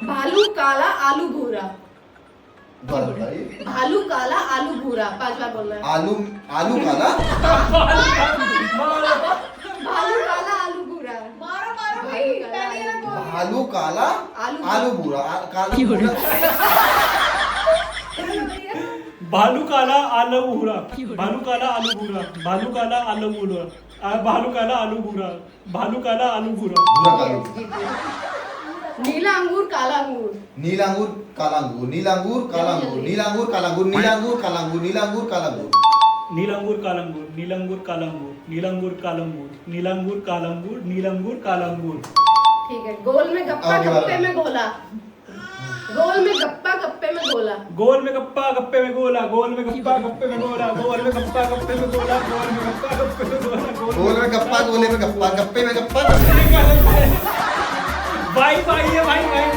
भालू काला आलू भूरा। भाई भालू काला आलू भूरा, 5 बार बोलना है। आलू आलू काला भालू काला आलू भूरा। मारो मारो भालू भाई, काला पहले ये बोल। आलू काला आलू- आलू भूरा काला भूरा भालू काला आलू भूरा, भालू काला आलू भूरा, भालू काला आलू भूरा, भालू काला आलू भूरा, भालू काला आलू भूरा। भूरा कालू नीला अंगूर काला अंगूर। नीला अंगूर काला अंगूर नीला अंगूर काला अंगूर नीला अंगूर काला अंगूर नीला अंगूर काला अंगूर नीला अंगूर काला अंगूर नीलंगूर कालंगूर, नीलंगूर कालंगूर, नीलंगूर कालंगूर, नीलंगूर कालंगूर, नीलंगूर कालंगूर। ठीक है। गोल में गप्पा आगे वाला। गप्पे में गोला। गोल में गप्पा गप्पे में गोला। गोल में गप्पा गप्पे में गोला, गोल में गप्पा गप्पे में गोला, गोल में गप्पा गप्पे में गोला, गोल में गप्पा गप्पे में गोला, गोल में गप्पा गोले में गप्पा गप्पे में गप्पा भाई भाई ये भाई भाई